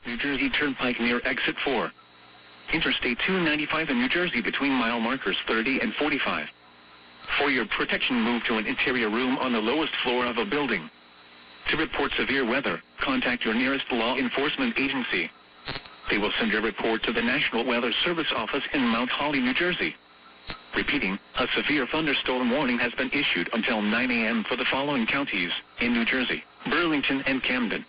New Jersey Turnpike near Exit 4. Interstate 295 in New Jersey between mile markers 30 and 45. For your protection, move to an interior room on the lowest floor of a building. To report severe weather, contact your nearest law enforcement agency. They will send your report to the National Weather Service office in Mount Holly, New Jersey. Repeating, a severe thunderstorm warning has been issued until 9 a.m. for the following counties in New Jersey: Burlington and Camden.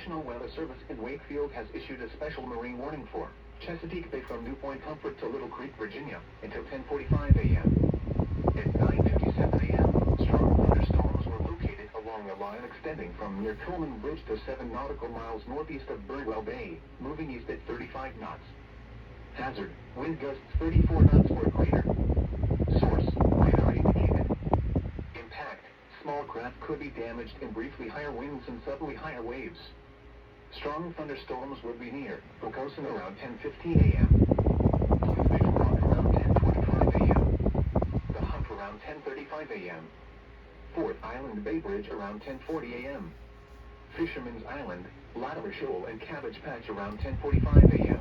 National Weather Service in Wakefield has issued a special marine warning for Chesapeake Bay from New Point Comfort to Little Creek, Virginia, until 10:45 a.m. At 9:57 a.m., strong thunderstorms were located along a line extending from near Coleman Bridge to 7 nautical miles northeast of Birdwell Bay, moving east at 35 knots. Hazard: wind gusts 34 knots or greater. Source: radar indicated. Impact: small craft could be damaged in briefly higher winds and suddenly higher waves. Strong thunderstorms will be near Pocosin around 10:15 a.m. Bluefish Rock around 10:25 a.m. The Hump around 10:35 a.m. Fort Island Bay Bridge around 10:40 a.m. Fisherman's Island, Latimer Shoal and Cabbage Patch around 10:45 a.m.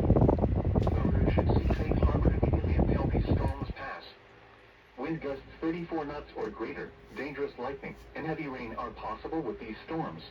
Boaters should seek safe harbor immediately until these storms pass. Wind gusts 34 knots or greater, dangerous lightning, and heavy rain are possible with these storms.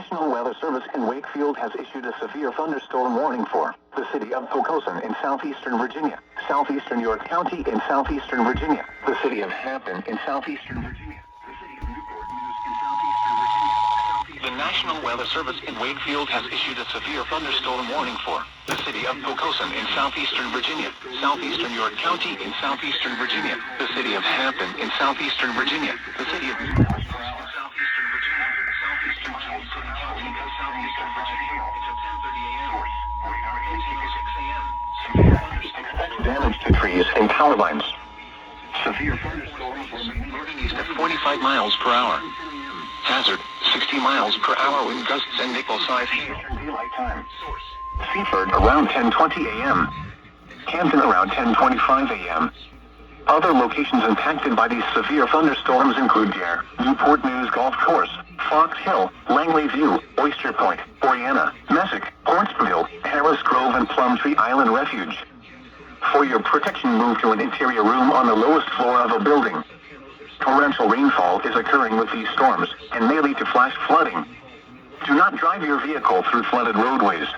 National Weather Service in Wakefield has issued a severe thunderstorm warning for the city of Pocosin in southeastern Virginia, southeastern York County in southeastern Virginia, the city of Hampton in southeastern Virginia, the city of Newport News in southeastern Virginia. The National Weather Service in Wakefield has issued a severe thunderstorm warning for the city of Pocosin in southeastern Virginia, southeastern York County in southeastern Virginia, the city of Hampton in southeastern Virginia, the city of Newport News in southeastern Virginia, southeastern Jones City County in southeastern Virginia until 10:30 a.m. Radar indicated 6 a.m. Severe thunderstorms damage to trees and power lines. Severe thunderstorms moving east at 45 miles per hour. Hazard, 60 miles per hour wind gusts and nickel-sized hail. Daylight time. Seaford around 10:20 a.m. Camden around 10:25 a.m. Other locations impacted by these severe thunderstorms include Dare, Newport News Golf Course, Fox Hill, Langley View, Oyster Point, Oriana, Messick, Portsmouthville, Harris Grove and Plumtree Island Refuge. For your protection, move to an interior room on the lowest floor of a building. Torrential rainfall is occurring with these storms and may lead to flash flooding. Do not drive your vehicle through flooded roadways.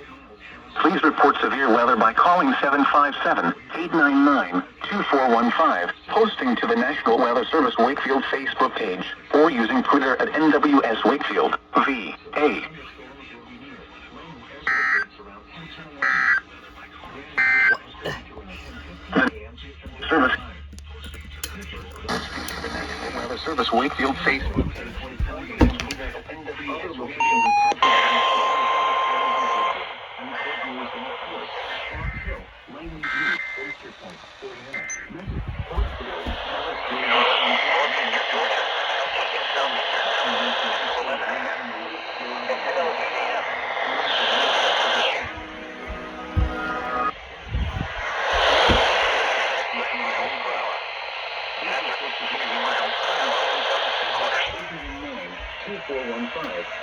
Please report severe weather by calling 757-899-2415, posting to the National Weather Service Wakefield Facebook page, or using Twitter at NWS Wakefield, VA. Service. Weather Service Wakefield Facebook.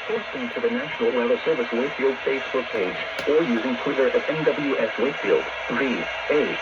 Posting to the National Weather Service Wakefield Facebook page, or using Twitter at NWS Wakefield, VA.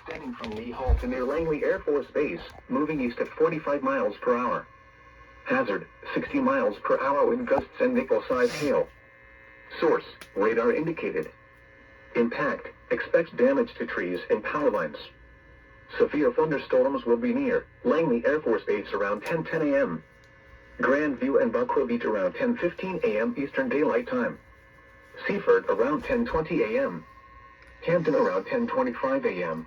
Stemming from Lee Hall to near Langley Air Force Base, moving east at 45 miles per hour. Hazard, 60 miles per hour wind gusts and nickel-sized hail. Source, radar indicated. Impact, expect damage to trees and power lines. Severe thunderstorms will be near Langley Air Force Base around 10:10 a.m. Grandview and Buckrow Beach around 10:15 a.m. Eastern Daylight Time. Seaford around 10:20 a.m. Hampton around 10:25 a.m.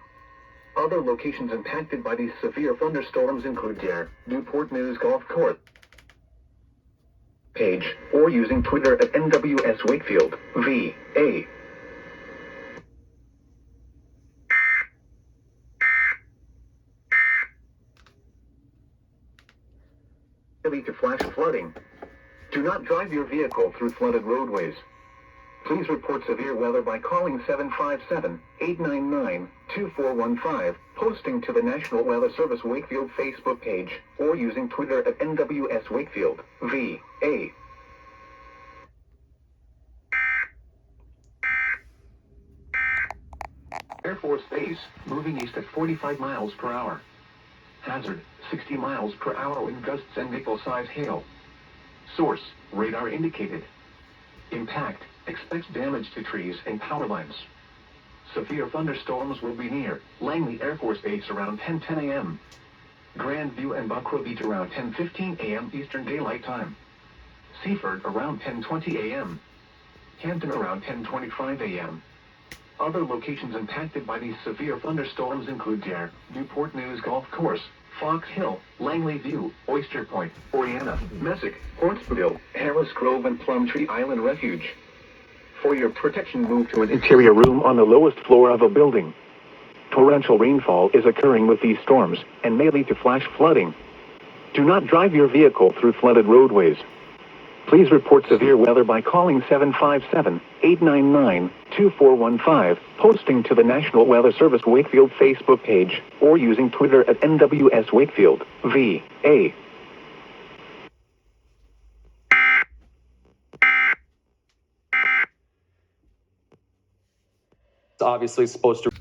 Other locations impacted by these severe thunderstorms include Dare, Newport News Golf Course page, or using Twitter at NWS Wakefield, VA. To flash flooding. Do not drive your vehicle through flooded roadways. Please report severe weather by calling 757-899-2415, posting to the National Weather Service Wakefield Facebook page, or using Twitter at NWS Wakefield, VA. Air Force Base, moving east at 45 miles per hour. Hazard, 60 miles per hour wind gusts and nickel-sized hail. Source, radar indicated. Impact, expect damage to trees and power lines. Severe thunderstorms will be near Langley Air Force Base around 10:10 a.m. Grandview and Buckrow Beach around 10:15 a.m. Eastern Daylight Time. Seaford around 10:20 a.m. Hampton around 10:25 a.m. Other locations impacted by these severe thunderstorms include Dare, Newport News Golf Course, Fox Hill, Langley View, Oyster Point, Oriana, Messick, Portsmouthville, Harris Grove and Plumtree Island Refuge. For your protection, move to an interior room on the lowest floor of a building. Torrential rainfall is occurring with these storms and may lead to flash flooding. Do not drive your vehicle through flooded roadways. Please report severe weather by calling 757-899-2415, posting to the National Weather Service Wakefield Facebook page, or using Twitter at NWS Wakefield, VA. It's obviously supposed to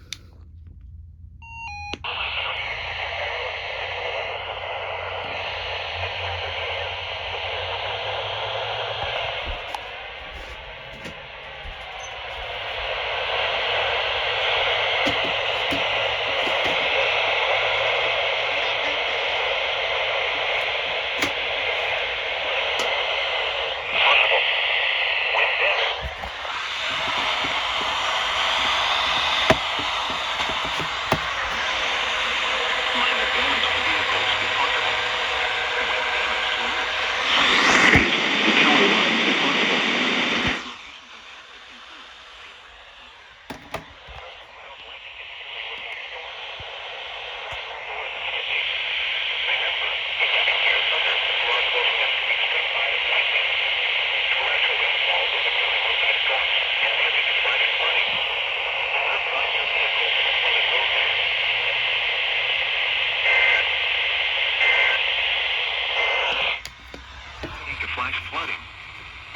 flash flooding.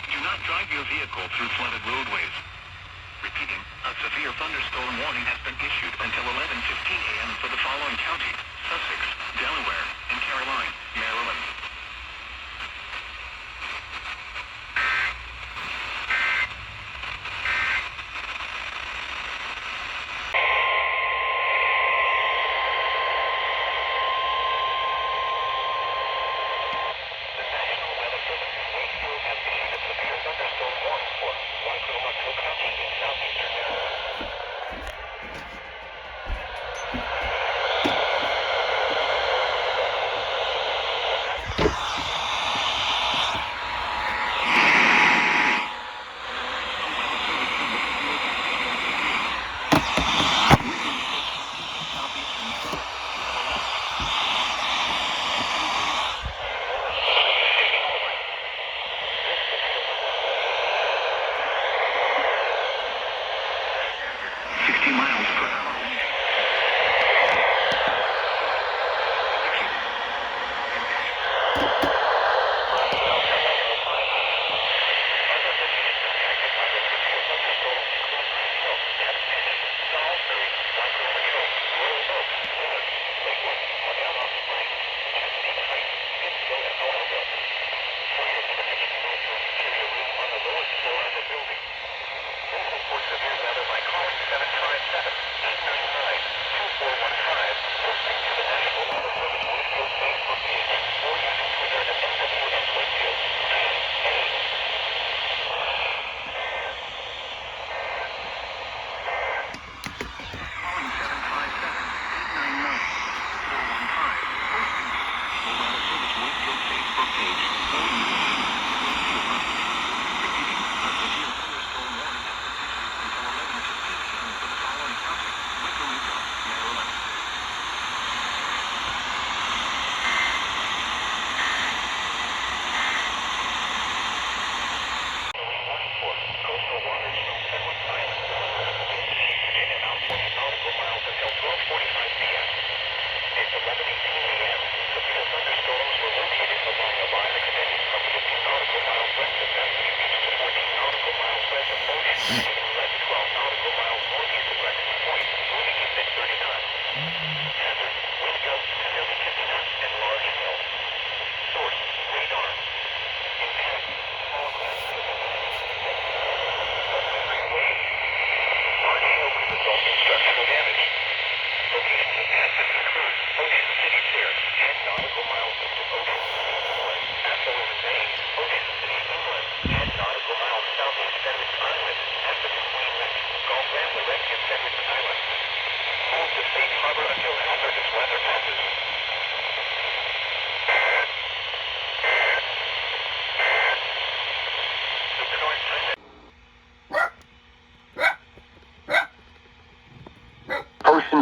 Do not drive your vehicle through flooded roadways. Repeating, a severe thunderstorm warning has been issued until 11:15 a.m. for the following counties: Sussex, Delaware, and Caroline, Maryland.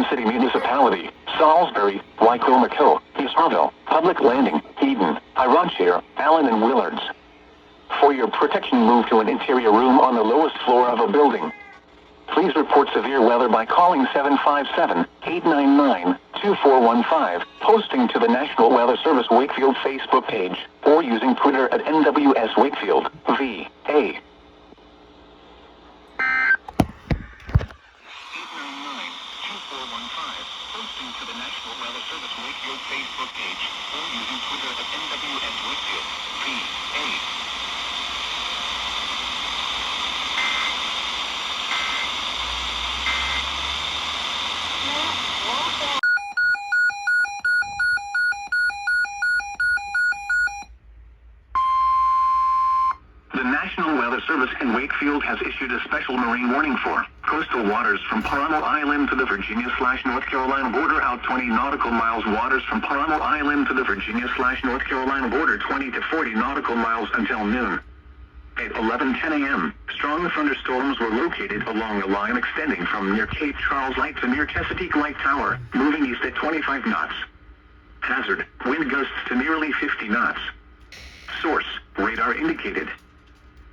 City Municipality, Salisbury, Wycomico, East Harville, Public Landing, Eden, Ironshire, Allen and Willards. For your protection, move to an interior room on the lowest floor of a building. Please report severe weather by calling 757-899-2415, posting to the National Weather Service Wakefield Facebook page, or using Twitter at NWS Wakefield, VA. 899-2415, posting to the National Weather Service Wakefield Facebook page, or using Twitter at NWS Wakefield, VA. The National Weather Service in Wakefield has issued a special marine warning for coastal waters from Paramo Island to the Virginia/North Carolina border out 20 nautical miles, waters from Paramo Island to the Virginia/North Carolina border 20 to 40 nautical miles until noon. At 11:10 a.m., strong thunderstorms were located along a line extending from near Cape Charles Light to near Chesapeake Light Tower, moving east at 25 knots. Hazard, wind gusts to nearly 50 knots. Source, radar indicated.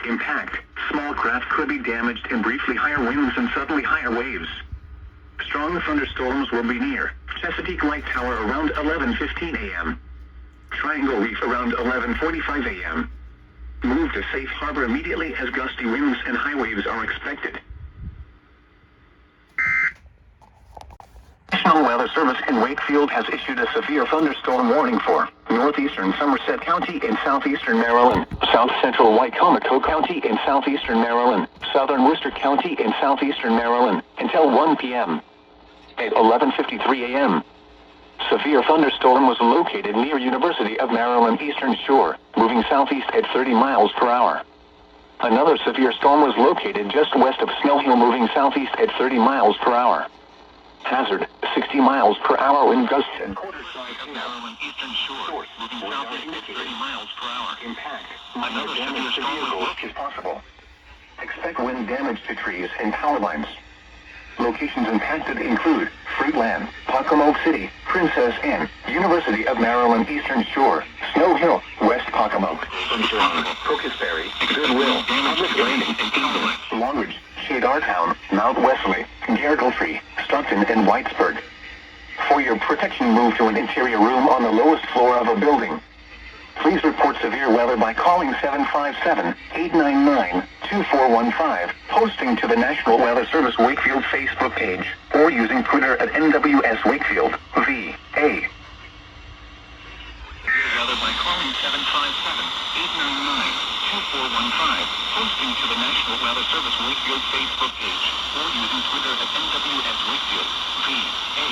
Impact, small craft could be damaged and briefly higher winds and suddenly higher waves. Strong thunderstorms will be near Chesapeake Light Tower around 11:15 a.m. Triangle Reef around 11:45 a.m. Move to safe harbor immediately as gusty winds and high waves are expected. National Weather Service in Wakefield has issued a severe thunderstorm warning for northeastern Somerset County in southeastern Maryland, south central Wycomico County in southeastern Maryland, southern Worcester County in southeastern Maryland, until 1 p.m. At 11:53 a.m., severe thunderstorm was located near University of Maryland Eastern Shore, moving southeast at 30 miles per hour. Another severe storm was located just west of Snow Hill, moving southeast at 30 miles per hour. Hazard, 60 miles per hour wind gusts and quarter-size Maryland Eastern Shore, moving southeast at 30 miles per hour. Impact, another severe storm is possible. Expect wind damage to trees and power lines. Locations impacted include Fruitland, Pocomoke City, Princess Inn, University of Maryland Eastern Shore, Snow Hill, West Pocomoke, Sunstrong, Cocosberry, Goodwill, Public Landing, Longridge, Shadartown, Mount Wesley, Garrigletree, Stockton, and Whitesburg. For your protection, move to an interior room on the lowest floor of a building. Please report severe weather by calling 757-899-2415, posting to the National Weather Service Wakefield Facebook page, or using Twitter at NWS Wakefield, VA. Severe weather by calling 757-899-2415, posting to the National Weather Service Wakefield Facebook page, or using Twitter at NWS Wakefield, VA.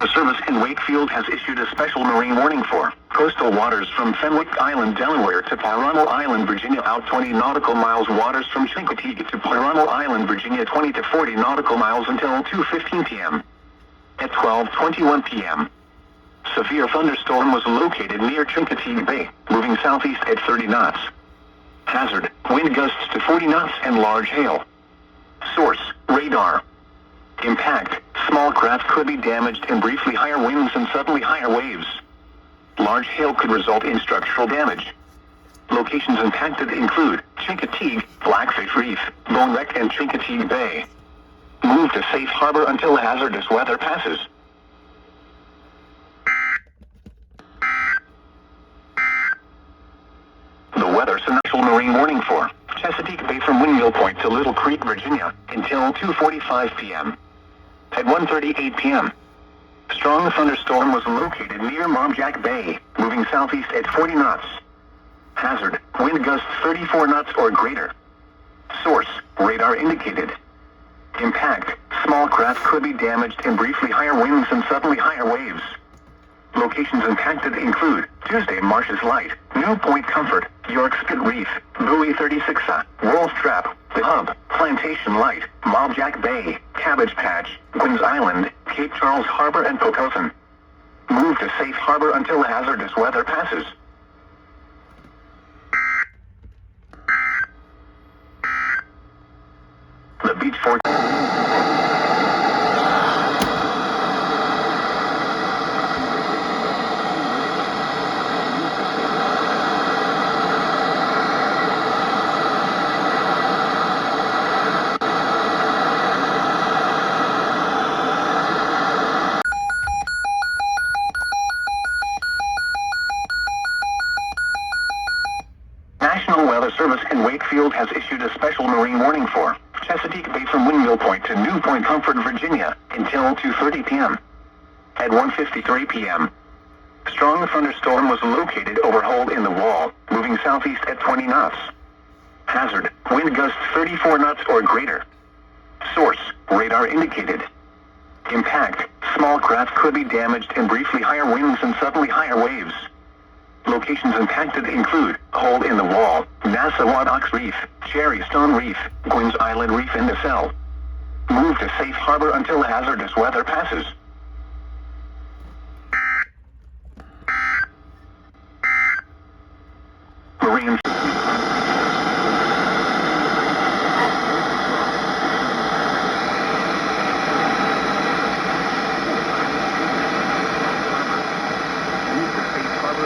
The service in Wakefield has issued a special marine warning for coastal waters from Fenwick Island, Delaware to Paramo Island, Virginia out 20 nautical miles, waters from Chincoteague to Paramo Island, Virginia 20 to 40 nautical miles until 2:15 p.m. At 12:21 p.m., severe thunderstorm was located near Chincoteague Bay, moving southeast at 30 knots. Hazard, wind gusts to 40 knots and large hail. Source, radar. Impact, small craft could be damaged and briefly higher winds and suddenly higher waves. Large hail could result in structural damage. Locations impacted include Chincoteague, Blackfish Reef, Bone Wreck, and Chincoteague Bay. Move to safe harbor until hazardous weather passes. The weather's a national marine warning for Chesapeake Bay from Windmill Point to Little Creek, Virginia, until 2:45 p.m. At 1:38 p.m., strong thunderstorm was located near Momjack Bay, moving southeast at 40 knots. Hazard, wind gusts 34 knots or greater. Source, radar indicated. Impact, small craft could be damaged and briefly higher winds and suddenly higher waves. Locations impacted include Tuesday Marshes Light, New Point Comfort, York Spit Reef, Buoy 36, Wolf Trap, The Hub, Plantation Light, Momjack Bay, Cabbage Patch, Gwynns Island, Cape Charles Harbor, and Pocosin. Move to safe harbor until hazardous weather passes. Beach 4. National Weather Service in Wakefield has issued a special marine warning for Chesapeake Bay from Windmill Point to New Point Comfort, Virginia, until 2:30 p.m. At 1:53 p.m., strong thunderstorm was located over hole in the wall, moving southeast at 20 knots. Hazard, wind gusts 34 knots or greater. Source, radar indicated. Impact, small craft could be damaged and briefly higher winds and suddenly higher waves. Locations impacted include hole in the wall, Nassau-Ox Reef, Cherry Stone Reef, Gwynn's Island Reef in Nassau. Move to safe harbor until hazardous weather passes. Marine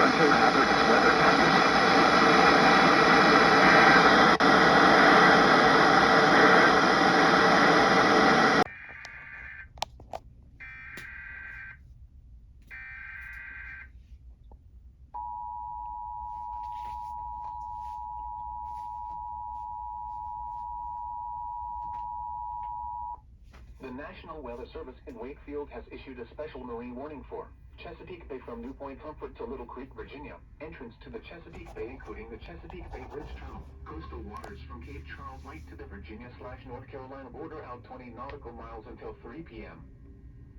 until hazardous weather passes. The National Weather Service in Wakefield has issued a special marine warning for Chesapeake Bay from New Point Comfort to Little Creek, Virginia. Entrance to the Chesapeake Bay, including the Chesapeake Bay Bridge Tunnel. Coastal waters from Cape Charles Light to the Virginia/North Carolina border out 20 nautical miles until 3 p.m.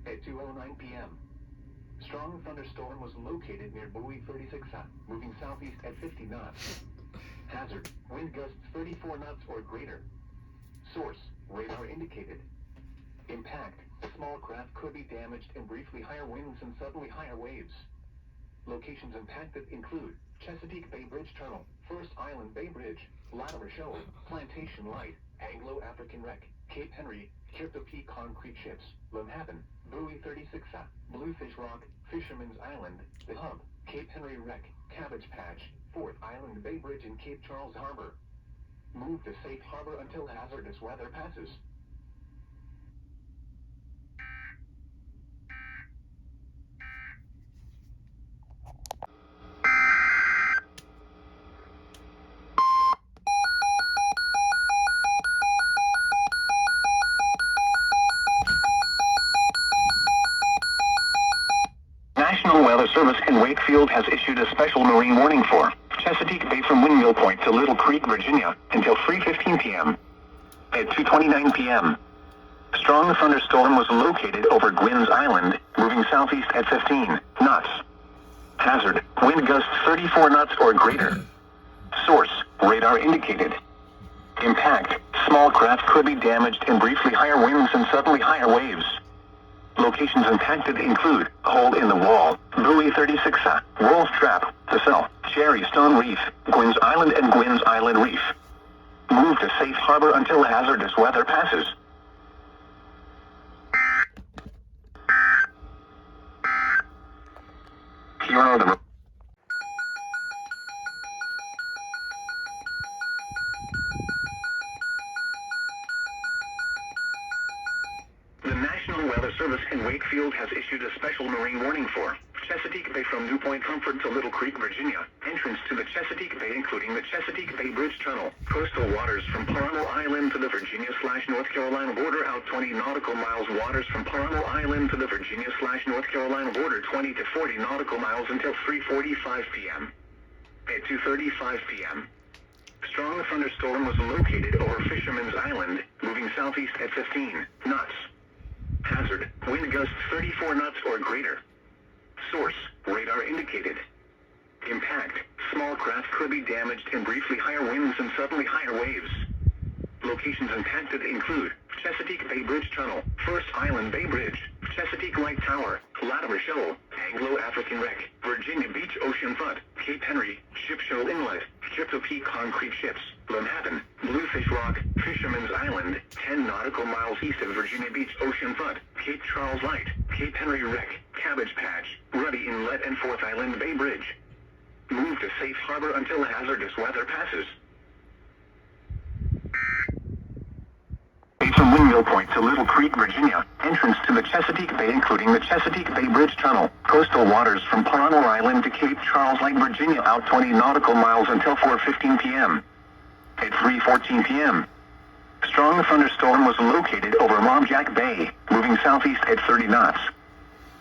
At 2:09 p.m., strong thunderstorm was located near buoy 36, moving southeast at 50 knots. Hazard, wind gusts 34 knots or greater. Source, radar indicated. Impact, small craft could be damaged and briefly higher winds and suddenly higher waves. Locations impacted include Chesapeake Bay Bridge Tunnel, First Island Bay Bridge, Latimer Shoal, Plantation Light, Anglo-African Wreck, Cape Henry, Crypto Peak Concrete Ships, Manhattan, Buoy 36, Bluefish Rock, Fisherman's Island, The Hub, Cape Henry Wreck, Cabbage Patch, Fourth Island Bay Bridge in Cape Charles Harbor. Move to safe harbor until hazardous weather passes. National Weather Service in Wakefield has issued a special marine warning for Chesapeake Bay from Windmill Point to Little Creek, Virginia, until 3:15 p.m. At 2:29 p.m., strong thunderstorm was located over Gwynn's Island, moving southeast at 15 knots. Hazard, wind gusts 34 knots or greater. Source, radar indicated. Impact, small craft could be damaged and briefly higher winds and suddenly higher waves. Locations impacted include hole in the wall, buoy 36, Wolf Trap, Nassau, Cherry Stone Reef, Gwynn's Island and Gwynn's Island Reef. Move to safe harbor until hazardous weather passes. Here are the The National Weather Service in Wakefield has issued a special marine warning for Chesapeake Bay from New Point Comfort to Little Creek, Virginia. Entrance to the Chesapeake Bay, including the Chesapeake Bay Bridge Tunnel. Coastal waters from Paramo Island to the Virginia/North Carolina border out 20 nautical miles. Waters from Paramo Island to the Virginia/North Carolina border 20 to 40 nautical miles until 3:45 p.m. At 2:35 p.m., strong thunderstorm was located over Fisherman's Island, moving southeast at 15 knots. Hazard, wind gusts 34 knots or greater. Source, radar indicated. Impact, small craft could be damaged and briefly higher winds and suddenly higher waves. Locations impacted include Chesapeake Bay Bridge Tunnel, First Island Bay Bridge, Chesapeake Light Tower, Latimer Shoal, Anglo-African wreck, Virginia Beach oceanfront, Cape Henry, Ship Shoal Inlet, Chippewa concrete ships, Manhattan, Bluefish Rock, Fisherman's Island, 10 nautical miles east of Virginia Beach oceanfront, Cape Charles Light, Cape Henry wreck, Cabbage Patch, Ruddy Inlet and Fourth Island Bay Bridge. Move to safe harbor until hazardous weather passes. From Windmill Point to Little Creek, Virginia. Entrance to the Chesapeake Bay including the Chesapeake Bay Bridge Tunnel. Coastal waters from Palano Island to Cape Charles Light, Virginia out 20 nautical miles until 4:15 p.m. At 3:14 p.m. Strong thunderstorm was located over Momjack Bay, moving southeast at 30 knots.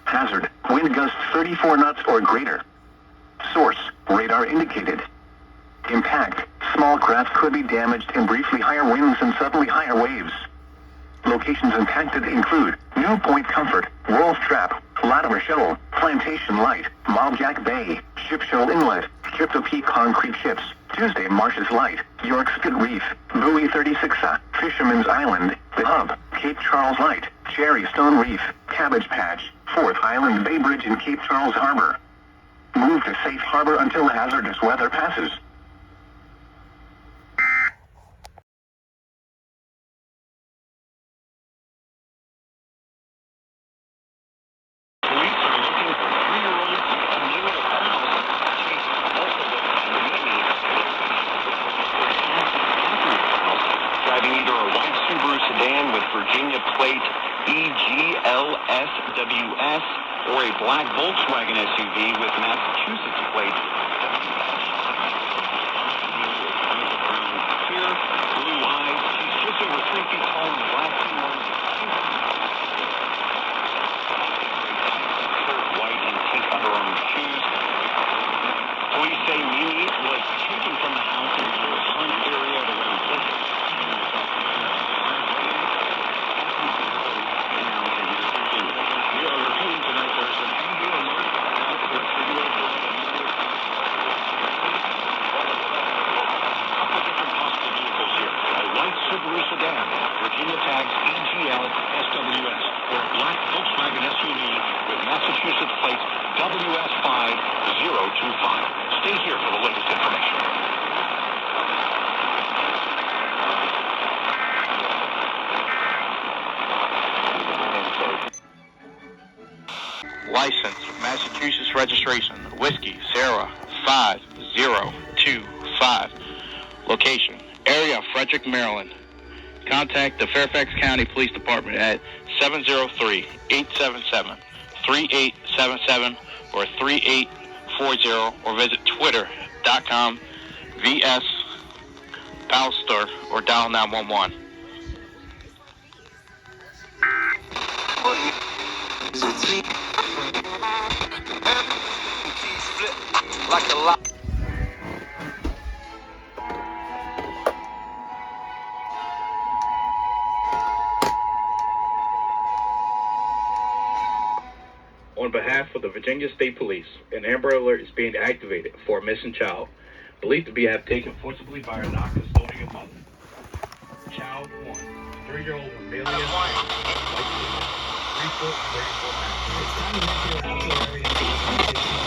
Hazard, wind gusts 34 knots or greater. Source, radar indicated. Impact, small craft could be damaged and briefly higher winds and suddenly higher waves. Locations impacted include New Point Comfort, Wolf Trap, Latimer Shoal, Plantation Light, Momjack Bay, Ship Shoal Inlet, Chippewa concrete ships, Tuesday Marshes Light, York Spit Reef, Buoy 36, Fisherman's Island, The Hub, Cape Charles Light, Cherry Stone Reef, Cabbage Patch, Fourth Island Bay Bridge in Cape Charles Harbor. Move to safe harbor until hazardous weather passes. Virginia plate EGLSWS or a black Volkswagen SUV with Massachusetts plate clear, blue eyes. She's just over 3 feet tall in the black white and pink Under Armour shoes. Police say Mimi was taken from the house in the front area at around 6. Virginia tags EGLSWS or a black Volkswagen SUV with Massachusetts plate WS5025. Stay here for the latest information. License, Massachusetts registration, Whiskey, Sierra 5025. Location, area of Frederick, Maryland. Contact the Fairfax County Police Department at 703-877-3877 or 3840 or visit twitter.com VS Palster or dial 911. Like a lot. On behalf of the Virginia State Police, an Amber Alert is being activated for a missing child, believed to be taken forcibly by her non-custodial mother. Child 1, 3-year-old Amelia, white, 3 foot, 34 pounds.